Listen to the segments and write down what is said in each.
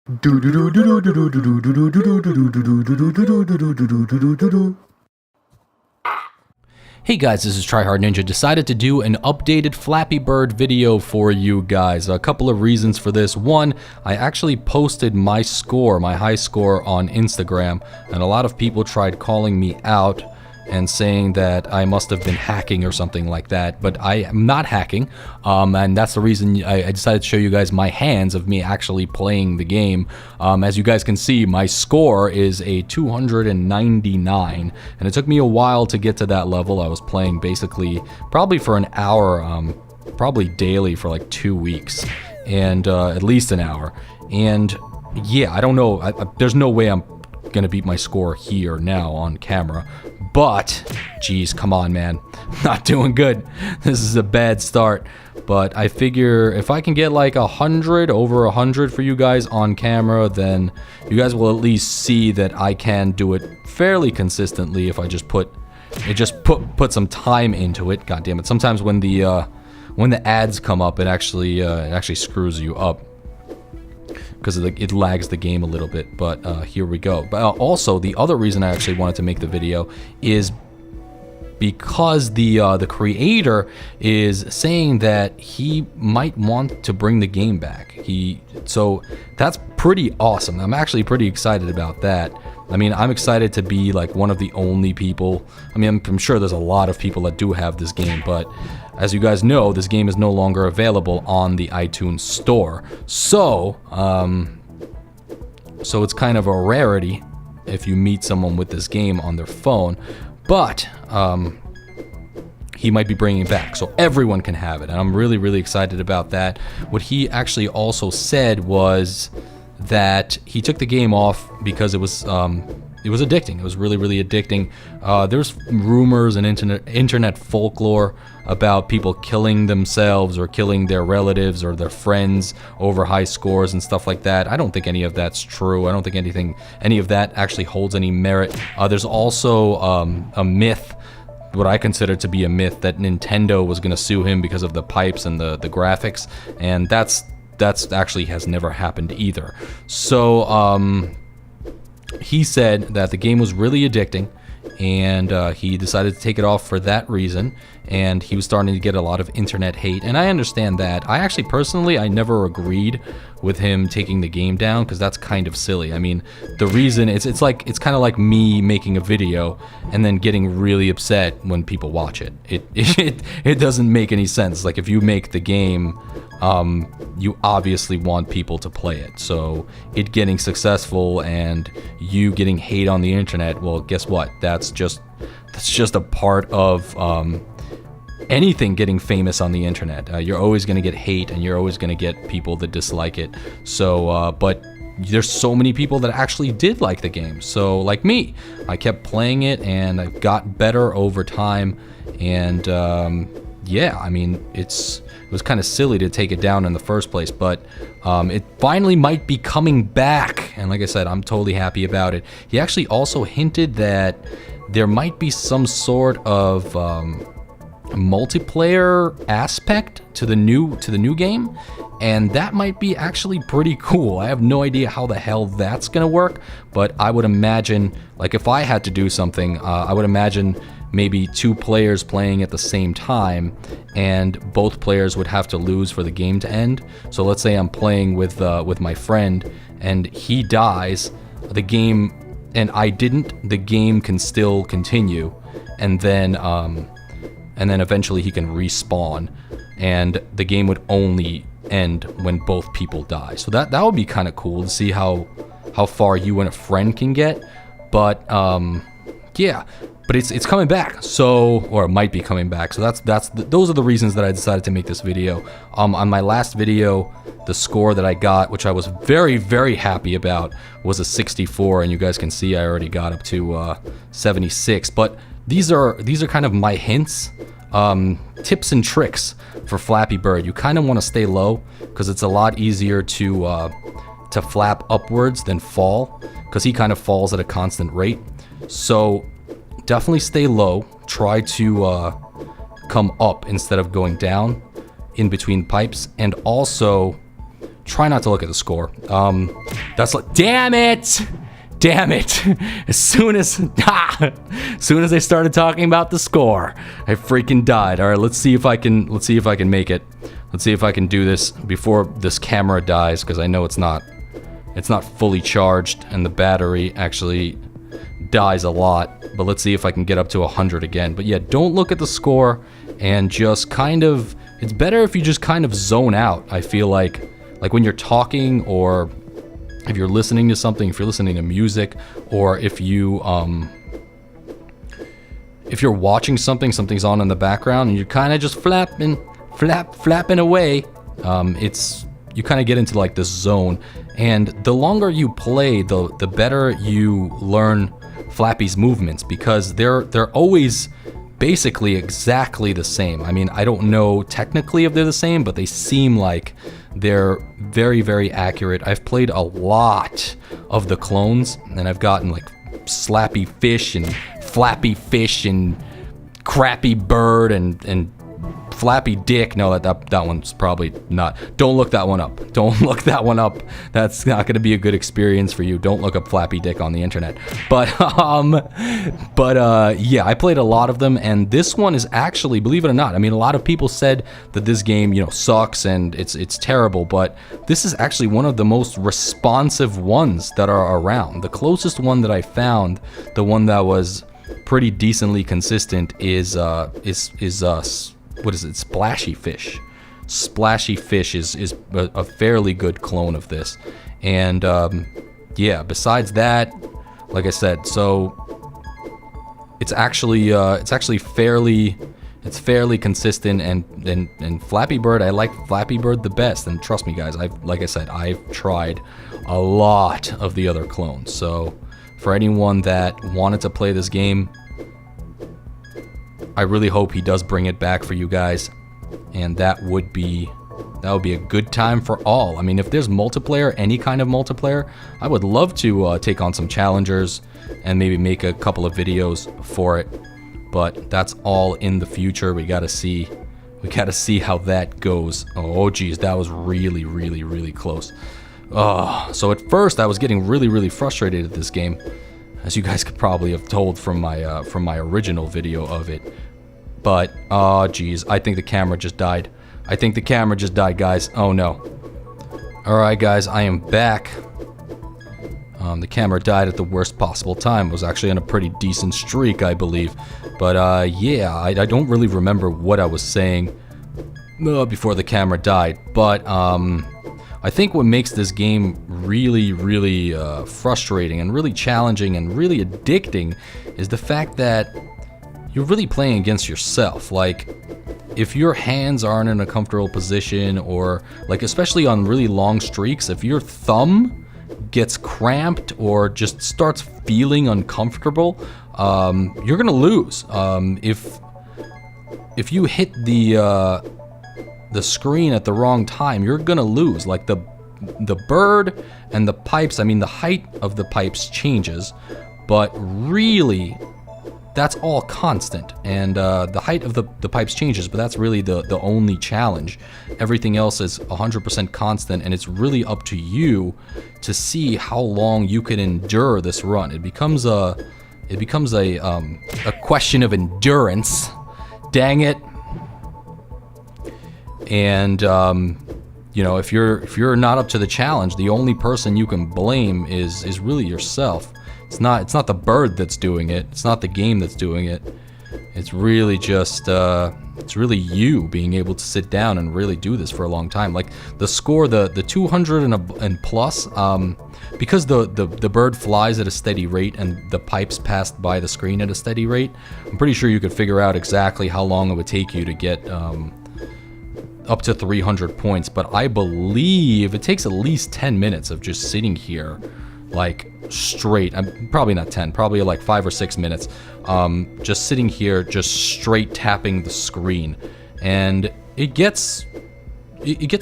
Hey guys, this is TryHardNinja. Decided to do an updated Flappy Bird video for you guys. A couple of reasons for this. One, I actually posted my score, my high score on Instagram, and a lot of people tried calling me out and saying that I must have been hacking or something like that, but I am not hacking, and that's the reason I decided to show you guys my hands of me actually playing the game. As you guys can see, my score is a 299, and it took me a while to get to that level. I was playing basically probably for an hour, probably daily for like 2 weeks, and at least an hour. And yeah, I don't know, there's no way I'm gonna beat my score here now on camera, but geez, come on, man, not doing good. This is a bad start, but I figure if I can get like 100, over 100 for you guys on camera, then you guys will at least see that I can do it fairly consistently if I just put some time into it. God damn it, sometimes when the ads come up, it actually screws you up, because it lags the game a little bit, but here we go. But also, the other reason I actually wanted to make the video is because the creator is saying that he might want to bring the game back. So that's pretty awesome. I'm actually pretty excited about that. I mean, I'm excited to be like one of the only people. I mean, I'm sure there's a lot of people that do have this game, but as you guys know, this game is no longer available on the iTunes store. So, so it's kind of a rarity if you meet someone with this game on their phone, but he might be bringing it back, so everyone can have it, and I'm really, really excited about that. What he actually also said was that he took the game off because it was addicting. It was really, really addicting. There's rumors and internet folklore about people killing themselves or killing their relatives or their friends over high scores and stuff like that. I don't think any of that's true. I don't think any of that actually holds any merit. There's also a myth, what I consider to be a myth, that Nintendo was going to sue him because of the pipes and the graphics, and that's actually has never happened either. So he said that the game was really addicting, and he decided to take it off for that reason, and he was starting to get a lot of internet hate, and I understand that. I actually personally, I never agreed with him taking the game down, because that's kind of silly. I mean, the reason, it's kind of like me making a video and then getting really upset when people watch it. It doesn't make any sense. Like, if you make the game, you obviously want people to play it. So it getting successful and you getting hate on the internet, well, guess what? That's just a part of anything getting famous on the internet. You're always going to get hate, and you're always going to get people that dislike it. So, but there's so many people that actually did like the game. So, like me, I kept playing it, and I got better over time. And yeah, I mean, it was kind of silly to take it down in the first place, but it finally might be coming back. And like I said, I'm totally happy about it. He actually also hinted that there might be some sort of multiplayer aspect to the new game, and that might be actually pretty cool. I have no idea how the hell that's gonna work, but I would imagine, like, if I had to do something, I would imagine maybe 2 players playing at the same time, and both players would have to lose for the game to end. So let's say I'm playing with my friend, and he dies, the game, and I didn't, the game can still continue, and then eventually he can respawn, and the game would only end when both people die. So that would be kind of cool to see how far you and a friend can get. But yeah, but it's coming back, so, or it might be coming back. So those are the reasons that I decided to make this video. On my last video, the score that I got, which I was very, very happy about, was a 64, and you guys can see I already got up to 76. But these are kind of my hints, tips and tricks for Flappy Bird. You kind of want to stay low, because it's a lot easier to flap upwards than fall, because he kind of falls at a constant rate. So definitely stay low. Try to come up instead of going down in between pipes, and also try not to look at the score. That's like, damn it! Damn it! As soon as they started talking about the score, I freaking died. All right, let's see if I can make it. Let's see if I can do this before this camera dies, because I know it's not fully charged, and the battery actually dies a lot. But let's see if I can get up to 100 again. But yeah, don't look at the score, and just kind of, it's better if you just kind of zone out. I feel like when you're talking, or if you're listening to something, if you're listening to music, or if you're watching something, something's on in the background, and you're kind of just flapping away, you kind of get into like this zone. And the longer you play, the better you learn Flappy's movements, because they're always basically exactly the same. I mean, I don't know technically if they're the same, but they seem like they're very, very accurate. I've played a lot of the clones, and I've gotten like Slappy Fish and Flappy Fish and Crappy Bird and Flappy Dick. No, that one's probably not. Don't look that one up. Don't look that one up. That's not going to be a good experience for you. Don't look up Flappy Dick on the internet. But yeah, I played a lot of them, and this one is actually, believe it or not, I mean, a lot of people said that this game, you know, sucks and it's terrible, but this is actually one of the most responsive ones that are around. The closest one that I found, the one that was pretty decently consistent, is what is it? Splashy Fish. Splashy Fish is a fairly good clone of this. And yeah, besides that, like I said, so it's actually fairly consistent, and Flappy Bird, I like Flappy Bird the best. And trust me guys, like I said, I've tried a lot of the other clones. So for anyone that wanted to play this game, I really hope he does bring it back for you guys, and that would be a good time for all. I mean, if there's multiplayer, any kind of multiplayer, I would love to take on some challengers and maybe make a couple of videos for it. But that's all in the future. We gotta see how that goes. Oh geez, that was really, really, really close. So at first I was getting really, really frustrated at this game, as you guys could probably have told from my original video of it. But oh geez, I think the camera just died. I think the camera just died, guys. Oh no. Alright guys, I am back. The camera died at the worst possible time. It was actually on a pretty decent streak, I believe. But yeah, I don't really remember what I was saying before the camera died. But I think what makes this game really, really frustrating and really challenging and really addicting is the fact that you're really playing against yourself. Like, if your hands aren't in a comfortable position, or like especially on really long streaks, if your thumb gets cramped or just starts feeling uncomfortable, you're gonna lose. If you hit the screen at the wrong time, you're gonna lose. Like the bird and the pipes, I mean, the height of the pipes changes, but really that's all constant. And the height of the pipes changes, but that's really the only challenge. Everything else is 100% constant, and it's really up to you to see how long you can endure this run. It becomes a question of endurance. Dang it. And you know, if you're not up to the challenge, the only person you can blame is really yourself. It's not the bird that's doing it. It's not the game that's doing it. It's really just it's really you being able to sit down and really do this for a long time. Like the score, the 200 and plus, because the bird flies at a steady rate and the pipes passed by the screen at a steady rate, I'm pretty sure you could figure out exactly how long it would take you to get up to 300 points. But I believe it takes at least 10 minutes of just sitting here, like straight. I'm probably not 10, probably like 5 or 6 minutes, just sitting here, just straight tapping the screen, and it gets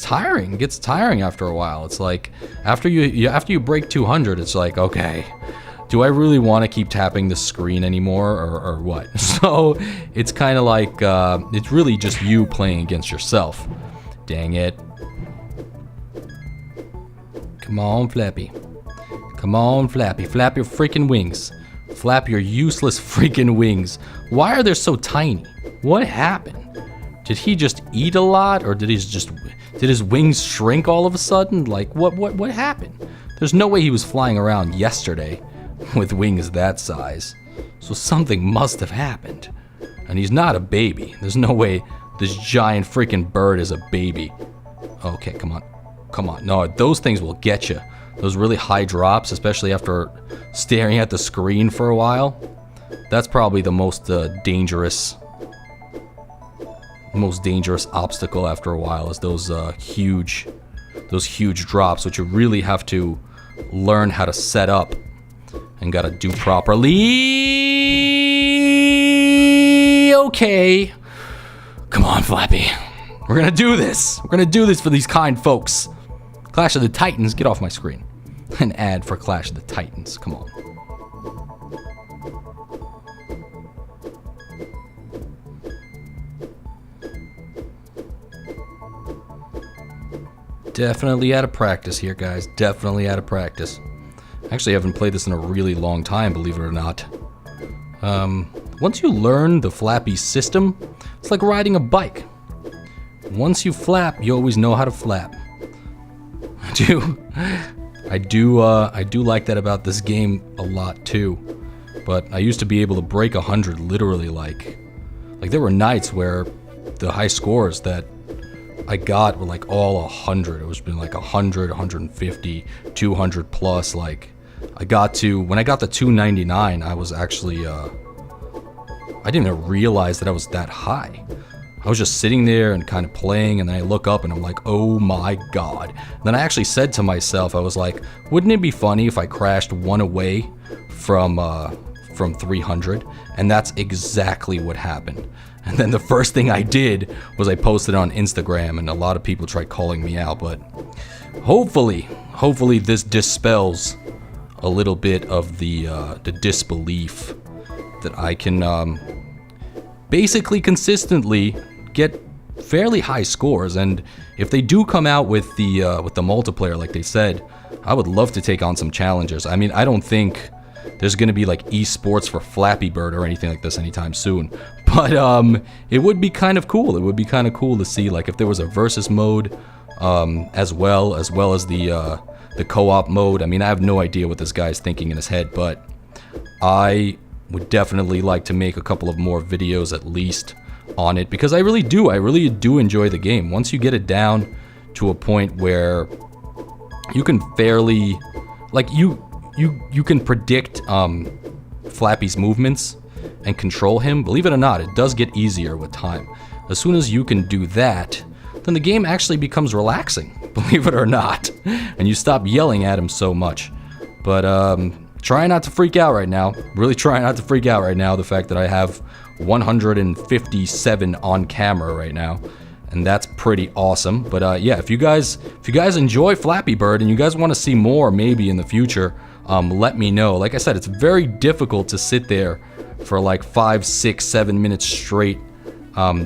tiring. It gets tiring after a while. It's like after you break 200, it's like, okay, do I really want to keep tapping the screen anymore, or what? So it's kind of like it's really just you playing against yourself. Dang it. Come on, Flappy. Come on, Flappy. Flap your freaking wings. Flap your useless freaking wings. Why are they so tiny? What happened? Did he just eat a lot, or did his wings shrink all of a sudden? Like, what happened? There's no way he was flying around yesterday with wings that size. So something must have happened. And he's not a baby. There's no way this giant freaking bird is a baby. Okay, come on. Come on. No, those things will get you. Those really high drops, especially after staring at the screen for a while. That's probably the most dangerous obstacle after a while, is those huge drops, which you really have to learn how to set up and gotta do properly. Okay. Come on, Flappy. We're gonna do this. We're gonna do this for these kind folks. Clash of the Titans, get off my screen. An ad for Clash of the Titans, come on. Definitely out of practice here, guys. Definitely out of practice. Actually, I haven't played this in a really long time, believe it or not. Once you learn the Flappy system, it's like riding a bike. Once you flap, you always know how to flap. I do like that about this game a lot too. But I used to be able to break 100 literally, like there were nights where the high scores that I got were like all 100. It was been like 100, 150, 200 plus. Like when I got the 299, I was actually I didn't even realize that I was that high. I was just sitting there and kind of playing, and then I look up and I'm like, oh my god. And then I actually said to myself, I was like, wouldn't it be funny if I crashed one away from 300? And that's exactly what happened. And then the first thing I did was I posted it on Instagram, and a lot of people tried calling me out, but hopefully this dispels a little bit of the disbelief that I can basically consistently get fairly high scores. And if they do come out with the multiplayer like they said, I would love to take on some challenges. I mean, I don't think there's gonna be like esports for Flappy Bird or anything like this anytime soon, but it would be kind of cool. It would be kind of cool to see, like, if there was a versus mode as well as the co-op mode. I mean, I have no idea what this guy's thinking in his head, but I would definitely like to make a couple of more videos at least on it, because I really do enjoy the game. Once you get it down to a point where you can fairly, like, you can predict Flappy's movements and control him, believe it or not, it does get easier with time. As soon as you can do that, then the game actually becomes relaxing, believe it or not, and you stop yelling at him so much. But try not to freak out right now. Really try not to freak out right now, the fact that I have 157 on camera right now, and that's pretty awesome. But yeah, if you guys enjoy Flappy Bird and you guys want to see more maybe in the future, let me know. Like I said, it's very difficult to sit there for like 5, 6, 7 minutes straight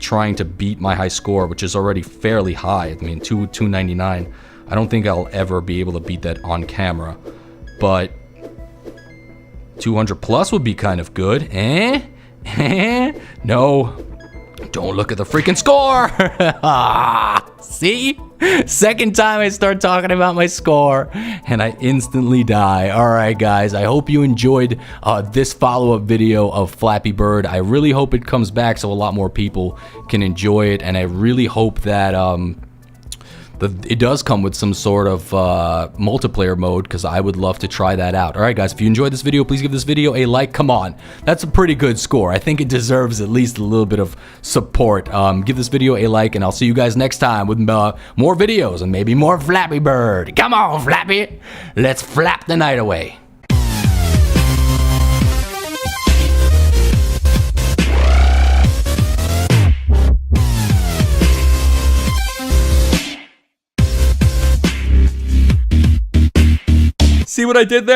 trying to beat my high score, which is already fairly high. I mean, 299. I don't think I'll ever be able to beat that on camera, but 200 plus would be kind of good. No, don't look at the freaking score. See? Second time I start talking about my score and I instantly die. Alright guys, I hope you enjoyed this follow-up video of Flappy Bird. I really hope it comes back so a lot more people can enjoy it, and I really hope that it does come with some sort of multiplayer mode, because I would love to try that out. Alright guys, if you enjoyed this video, please give this video a like. Come on, that's a pretty good score. I think it deserves at least a little bit of support. Give this video a like, and I'll see you guys next time with more videos and maybe more Flappy Bird. Come on, Flappy! Let's flap the night away. See what I did there?